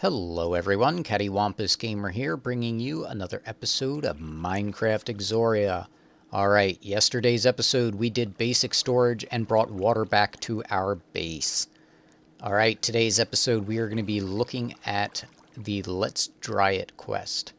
Hello everyone, CaddywhumpusGamer here, bringing you another episode of Minecraft Exoria. Alright, yesterday's episode we did basic storage and brought water back to our base. Alright, today's episode we are going to be looking at the Let's Dry It quest.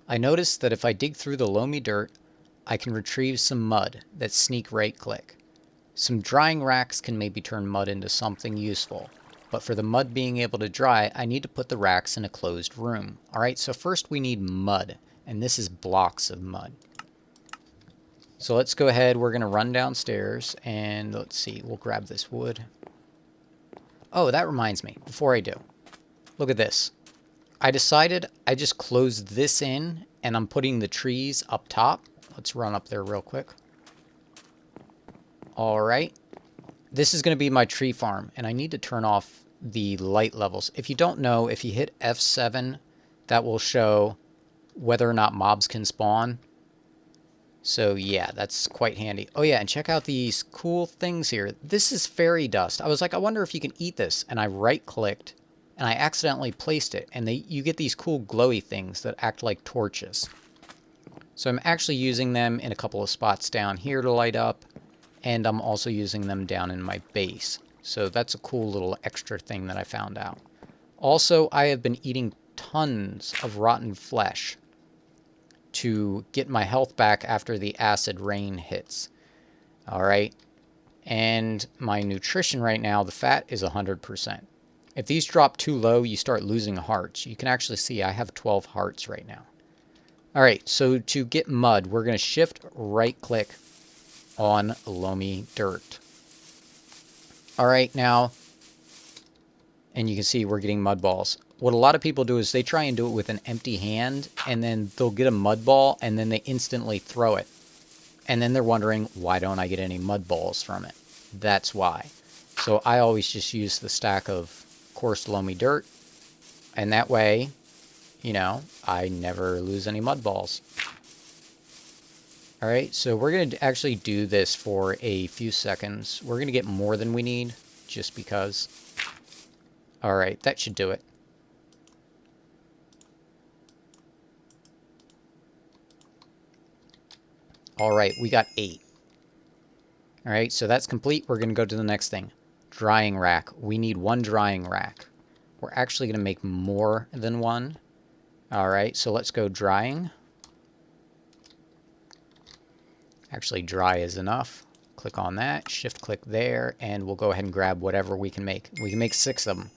I noticed that if I dig through the loamy dirt, I can retrieve some mud that sneak right click. Some drying racks can maybe turn mud into something useful. But for the mud being able to dry, I need to put the racks in a closed room. Alright, so first we need mud, and this is blocks of mud. So let's go ahead, we're going to run downstairs, and let's see, we'll grab this wood. Oh, that reminds me, before I do, look at this. I decided I just closed this in, and I'm putting the trees up top. Let's run up there real quick. Alright, this is going to be my tree farm, and I need to turn off the light levels. If you don't know, if you hit F7, that will show whether or not mobs can spawn. So yeah, that's quite handy. Oh yeah, and check out these cool things here. This is fairy dust. I was like, I wonder if you can eat this. And I right-clicked, and I accidentally placed it. And you get these cool glowy things that act like torches. So I'm actually using them in a couple of spots down here to light up. And I'm also using them down in my base. So that's a cool little extra thing that I found out. Also, I have been eating tons of rotten flesh to get my health back after the acid rain hits. Alright. And my nutrition right now, the fat is 100%. If these drop too low, you start losing hearts. You can actually see I have 12 hearts right now. Alright, so to get mud, we're going to shift right click on loamy dirt. Alright, now, and you can see we're getting mud balls. What a lot of people do is they try and do it with an empty hand, and then they'll get a mud ball, and then they instantly throw it. And then they're wondering, why don't I get any mud balls from it? That's why. So I always just use the stack of coarse loamy dirt, and that way, you know, I never lose any mud balls. Alright, so we're going to actually do this for a few seconds. We're going to get more than we need, just because. Alright, that should do it. Alright, we got 8. Alright, so that's complete. We're going to go to the next thing. Drying rack. We need 1 drying rack. We're actually going to make more than 1. Alright, so let's go drying. Actually, dry is enough. Click on that, shift click there, and we'll go ahead and grab whatever we can make. We can make 6 of them.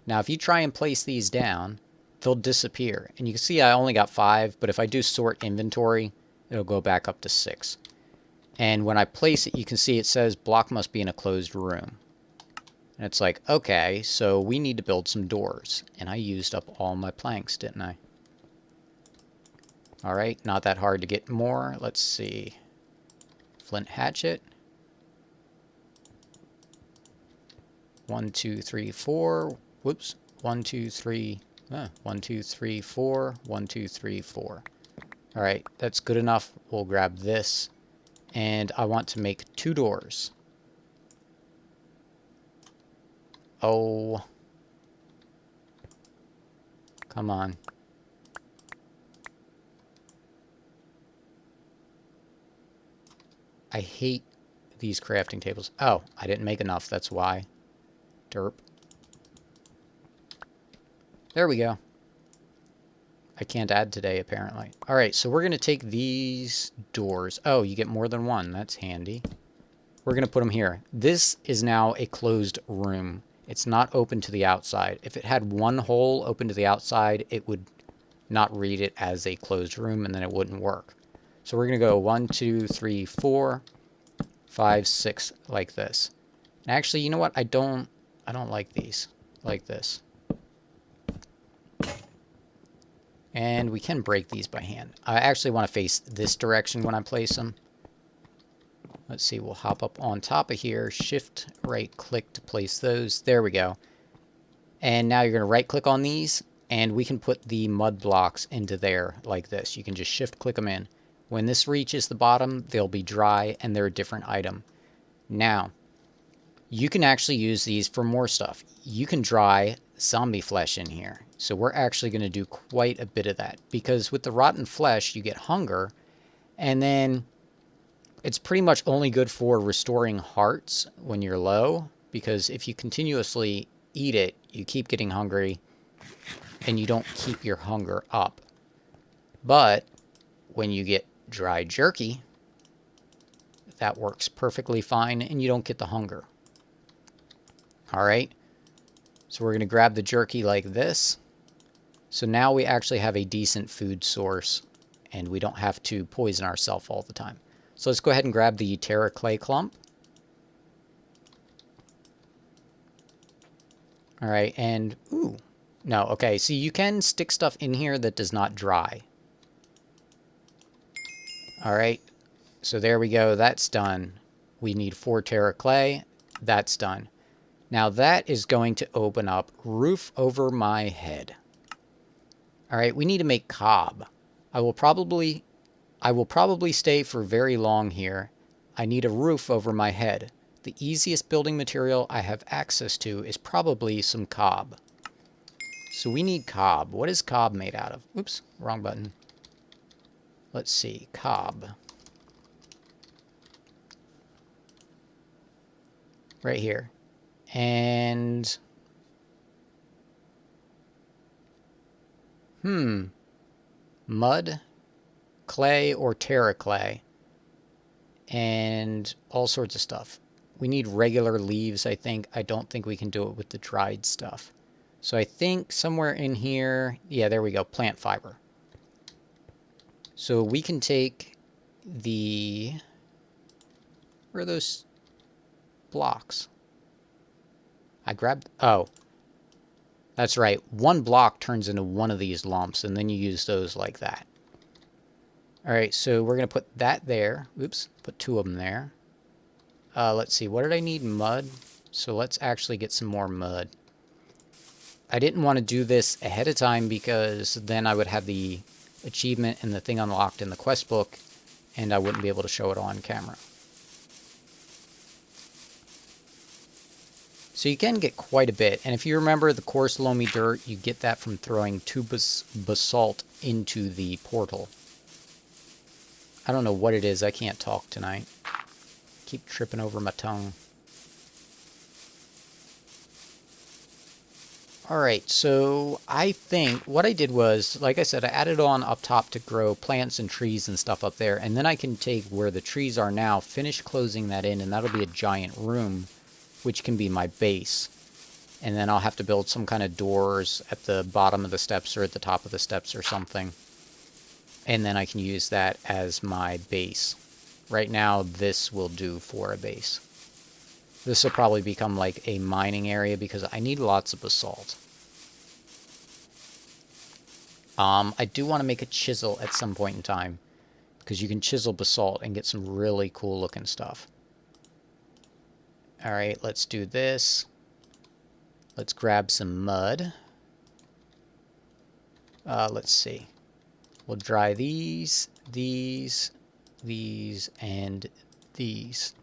Now, if you try and place these down, they'll disappear. And you can see I only got 5, but if I do sort inventory, it'll go back up to 6. And when I place it, you can see it says block must be in a closed room. And it's like, okay, so we need to build some doors. And I used up all my planks, didn't I? Alright, not that hard to get more. Let's see. Flint hatchet. 1, 2, 3, 4. Whoops. 1, 2, 3. 1, 2, 3, 4. 1, 2, 3, 4. Alright, that's good enough. We'll grab this. And I want to make 2 doors. Oh. Come on. I hate these crafting tables. Oh, I didn't make enough. That's why. Derp. There we go. I can't add today, apparently. Alright, so we're going to take these doors. Oh, you get more than 1. That's handy. We're going to put them here. This is now a closed room. It's not open to the outside. If it had 1 hole open to the outside, it would not read it as a closed room, and then it wouldn't work. So we're going to go 1, 2, 3, 4, 5, 6, like this. And actually, you know what? I don't like these. Like this. And we can break these by hand. I actually want to face this direction when I place them. Let's see, we'll hop up on top of here, shift right click to place those. There we go. And now you're going to right click on these, and we can put the mud blocks into there like this. You can just shift click them in. When this reaches the bottom, they'll be dry, and they're a different item. Now, you can actually use these for more stuff. You can dry zombie flesh in here. So we're actually going to do quite a bit of that, because with the rotten flesh, you get hunger, and then it's pretty much only good for restoring hearts when you're low, because if you continuously eat it, you keep getting hungry, and you don't keep your hunger up. But when you get dry jerky, that works perfectly fine, and you don't get the hunger. Alright, so we're going to grab the jerky like this. So now we actually have a decent food source, and we don't have to poison ourselves all the time. So let's go ahead and grab the Terra clay clump. Alright, and, ooh, no, okay, so you can stick stuff in here that does not dry. Alright, so there we go, that's done. We need 4 Terra clay, that's done. Now that is going to open up roof over my head. Alright, we need to make cob. I will probably stay for very long here. I need a roof over my head. The easiest building material I have access to is probably some cob. So we need cob. What is cob made out of? Oops, wrong button. Let's see, cob. Right here. And... mud, clay, or terra clay. And all sorts of stuff. We need regular leaves, I think. I don't think we can do it with the dried stuff. So I think somewhere in here... yeah, there we go. Plant fiber. So we can take the... where are those blocks? I grabbed... oh. That's right. One block turns into one of these lumps, and then you use those like that. Alright, so we're going to put that there. Oops. Put 2 of them there. Let's see. What did I need? Mud. So let's actually get some more mud. I didn't want to do this ahead of time, because then I would have the achievement and the thing unlocked in the quest book, and I wouldn't be able to show it on camera. So you can get quite a bit, and if you remember the coarse loamy dirt, you get that from throwing 2 basalt into the portal. I don't know what it is. I can't talk tonight. Keep tripping over my tongue. Alright, so I think what I did was, like I said, I added on up top to grow plants and trees and stuff up there, and then I can take where the trees are now, finish closing that in, and that'll be a giant room, which can be my base. And then I'll have to build some kind of doors at the bottom of the steps or at the top of the steps or something. And then I can use that as my base. Right now, this will do for a base. This will probably become like a mining area, because I need lots of basalt. I do want to make a chisel at some point in time, because you can chisel basalt and get some really cool looking stuff. Alright, let's do this. Let's grab some mud. Let's see. We'll dry these, and these.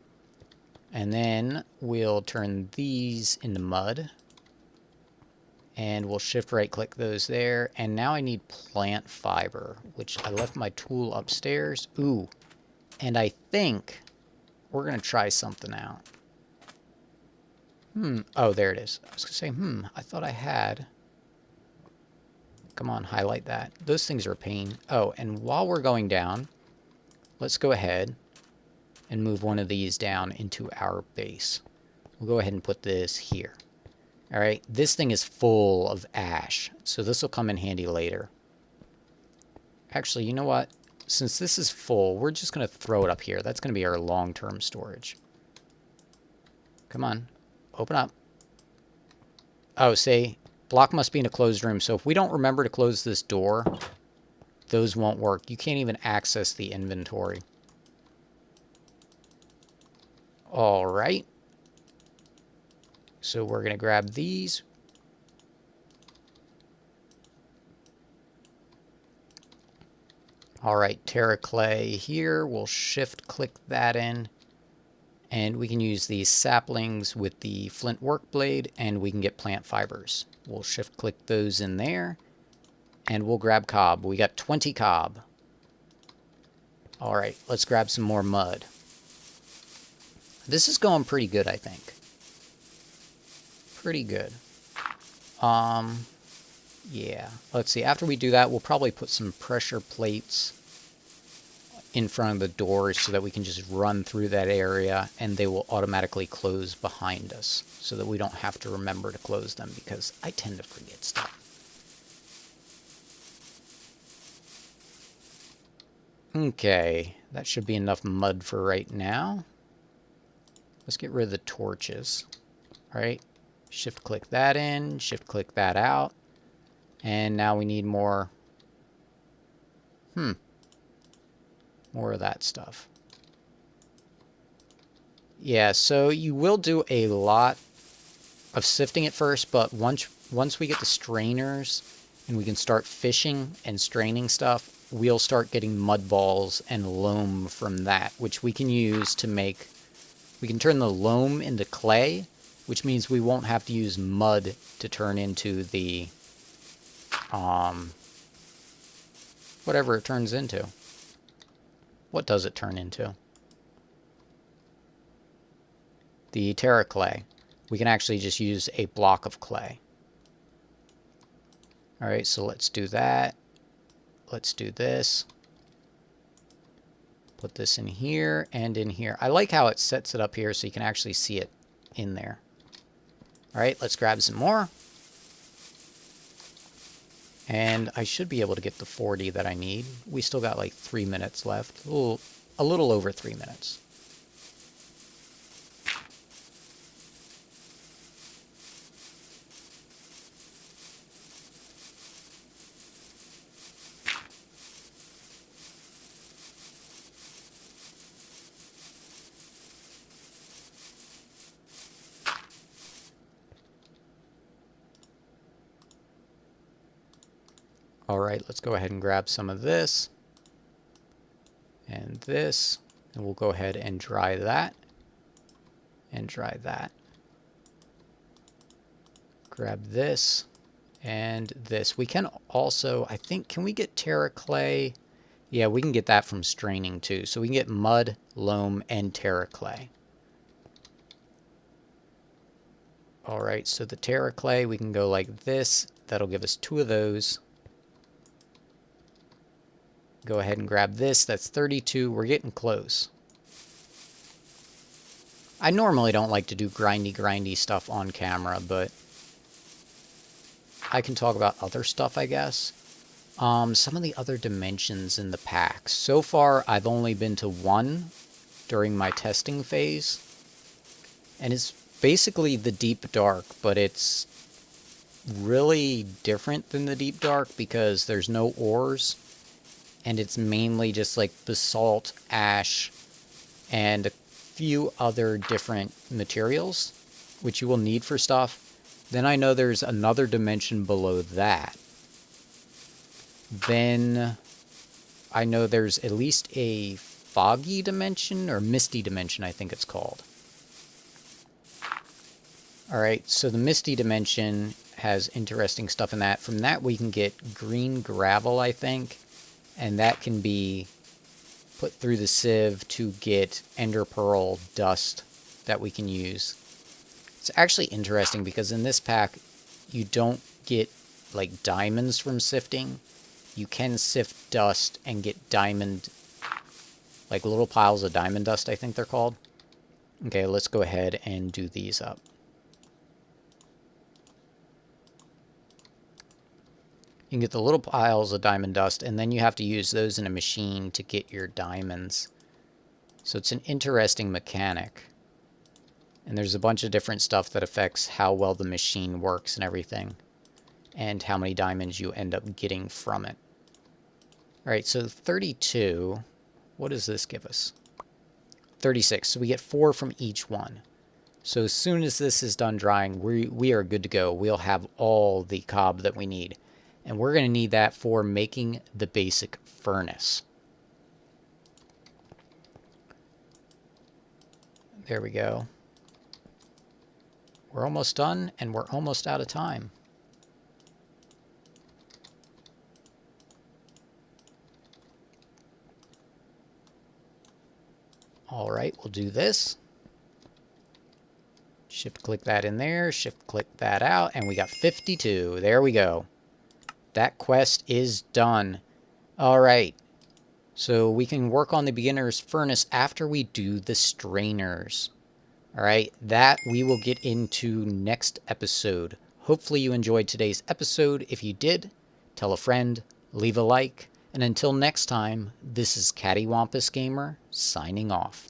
And then we'll turn these into mud. And we'll shift right click those there. And now I need plant fiber, which I left my tool upstairs. Ooh. And I think we're going to try something out. Oh, there it is. I was going to say, I thought I had. Come on, highlight that. Those things are a pain. Oh, and while we're going down, let's go ahead and move one of these down into our base. We'll go ahead and put this here. Alright, this thing is full of ash, so this will come in handy later. Actually, you know what? Since this is full, we're just going to throw it up here. That's going to be our long-term storage. Come on, open up. Oh, see, block must be in a closed room, so if we don't remember to close this door, those won't work. You can't even access the inventory. Alright. So we're going to grab these. Alright, Terra clay here. We'll shift click that in. And we can use these saplings with the flint work blade, and we can get plant fibers. We'll shift click those in there. And we'll grab cob. We got 20 cob. Alright, let's grab some more mud. This is going pretty good, I think. Pretty good. Yeah. Let's see. After we do that, we'll probably put some pressure plates in front of the doors so that we can just run through that area and they will automatically close behind us so that we don't have to remember to close them because I tend to forget stuff. Okay, that should be enough mud for right now. Let's get rid of the torches. Alright, shift click that in, shift click that out. And now we need more. More of that stuff. Yeah, so you will do a lot of sifting at first, but once we get the strainers and we can start fishing and straining stuff, we'll start getting mud balls and loam from that, which we can use to make... We can turn the loam into clay, which means we won't have to use mud to turn into the... whatever it turns into. What does it turn into? The Terra clay. We can actually just use a block of clay. Alright, so let's do that. Let's do this. Put this in here and in here. I like how it sets it up here so you can actually see it in there. Alright, let's grab some more. And I should be able to get the 40 that I need. We still got like 3 minutes left. A little over 3 minutes. Alright, let's go ahead and grab some of this. And this. And we'll go ahead and dry that. And dry that. Grab this. And this. We can also, I think, can we get Terra clay? Yeah, we can get that from straining too. So we can get mud, loam, and Terra clay. Alright, so the Terra clay, we can go like this. That'll give us 2 of those. Go ahead and grab this. That's 32. We're getting close. I normally don't like to do grindy stuff on camera, but I can talk about other stuff, I guess. Some of the other dimensions in the pack. So far, I've only been to 1 during my testing phase. And it's basically the Deep Dark, but it's really different than the Deep Dark because there's no ores. And it's mainly just like basalt, ash, and a few other different materials, which you will need for stuff. Then I know there's another dimension below that. Then I know there's at least a foggy dimension, or misty dimension, I think it's called. Alright, so the misty dimension has interesting stuff in that. From that we can get green gravel, I think. And that can be put through the sieve to get ender pearl dust that we can use. It's actually interesting because in this pack, you don't get like diamonds from sifting. You can sift dust and get diamond, like little piles of diamond dust, I think they're called. Okay, let's go ahead and do these up. You can get the little piles of diamond dust, and then you have to use those in a machine to get your diamonds. So it's an interesting mechanic. And there's a bunch of different stuff that affects how well the machine works and everything. And how many diamonds you end up getting from it. Alright, so 32. What does this give us? 36. So we get 4 from each one. So as soon as this is done drying, we are good to go. We'll have all the cob that we need. And we're going to need that for making the basic furnace. There we go. We're almost done, and we're almost out of time. All right, we'll do this. Shift click that in there, shift click that out, and we got 52. There we go. That quest is done. All right. So we can work on the beginner's furnace after we do the strainers. All right, that we will get into next episode. Hopefully you enjoyed today's episode. If you did, tell a friend, leave a like, and until next time, this is CaddywhumpusGamer signing off.